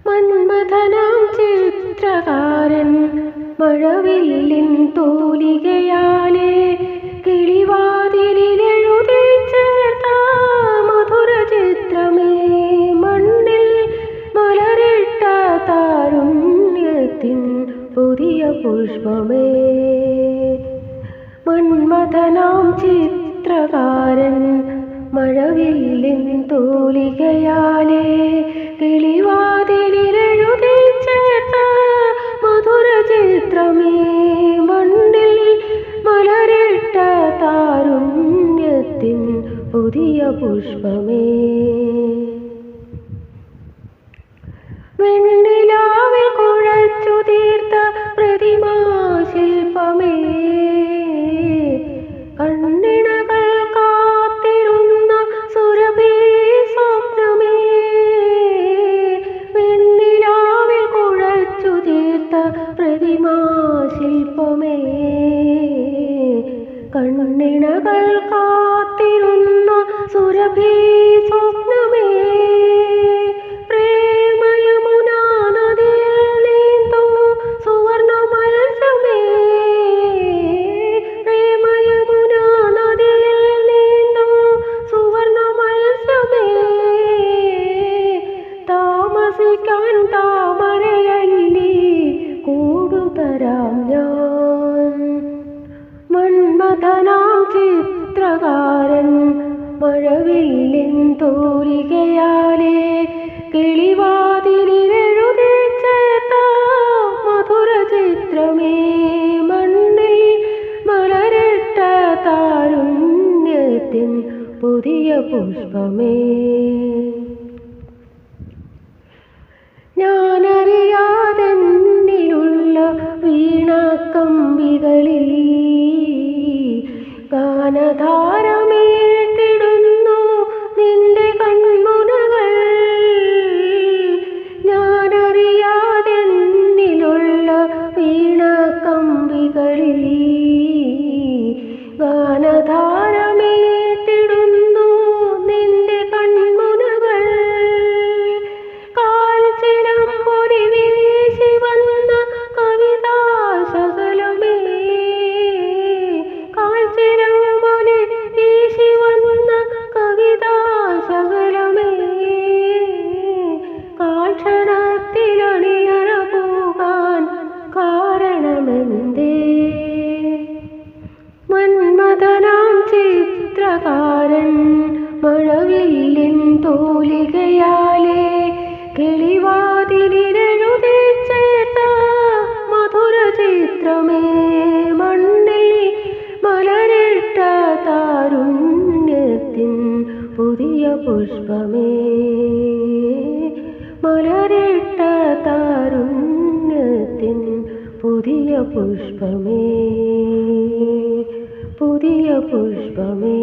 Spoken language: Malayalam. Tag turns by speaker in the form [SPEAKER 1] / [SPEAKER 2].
[SPEAKER 1] മന്മഥനാം ചിത്രകാരൻ മഴവില്ലിൻ തൂലികയാലെ കിളിവാതിലിലെഴുതി ചേർത്ത മധുര ചിത്രമേ, മണ്ണിൽ മലരിട്ട താരുണ്യത്തിൻ പുതിയ പുഷ്പമേ. മന്മഥനാം ചിത്രകാരൻ മഴവില്ലിൻ തൂലികയാലെ കിളിവാതിലിലെഴുതി ചേർത്ത മധുര ചിത്രമേ, മണ്ണിൽ മലരിട്ട താരുണ്യത്തിൻ പുതിയ പുഷ്പമേ. വെണ്ണിലാവിൽ കുഴച്ചു തീർത്ത പ്രതിമാശില്പമേ, കണ്ണിണകൾ കാത്തിരുന്ന സുരഭി സ്വപ്നമേ. വെണ്ണിലാവിൽ കുഴച്ചു തീർത്ത പ്രതിമാശില്പമേ, കണ്ണിണകൾ കാത്തിരുന്ന സുരഭി സ്വപ്നമേ. പ്രേമയമുനാ നദിയിൽ നീന്തും സുവർണ മത്സ്യമേ, പ്രേമയമുനാ നദിയിൽ നീന്തും സുവർണ മത്സ്യമേ. താമസിക്കാൻ താമരയല്ലി കൂടുതരാം ഞാൻ. മന്മഥനാം ചിത്രകാരൻ മഴവില്ലിൻ തൂലികയാലെ കിളിവാതിലിലെഴുതി ചേർത്ത മധുര ചിത്രമേ, മണ്ണിൽ മലരിട്ട താരുണ്യത്തിൻ പുതിയ പുഷ്പമേ. ഞാനറിയാതെന്നിലുള്ള വീണക്കമ്പികളിൽ ഗാനധാരമീട്ടിടുന്നു നിന്റെ കൺമുനകൾ. ഞാനറിയാതെന്നിലുള്ള വീണക്കമ്പികളിൽ ഗാനധാരമീട്ടിടുന്നു നിന്റെ കൺമുനകൾ. കാൽച്ചിലമ്പൊലി വീശി വന്ന കവിതാശകലമേ, കാൽച്ചിലമ്പൊലി വീശി വന്ന കവിതാശകലമേ. കാൽക്ഷണത്തിലണിയറ പോകാൻ കാരണമെന്തേ? മന്മഥനാം ചിത്രകാരൻ മഴവില്ലിൻ തൂലികയാലെ കിളിവാതിലിലെഴുതി ചേർത്ത മധുര ചിത്രമേ, മണ്ണിൽ മലരിട്ട താരുണ്യത്തിൻ പുതിയ പുഷ്പമേ. മലരിട്ട താരുണ്യത്തിൻ പുതിയ പുഷ്പമേ, പുതിയ പുഷ്പമേ.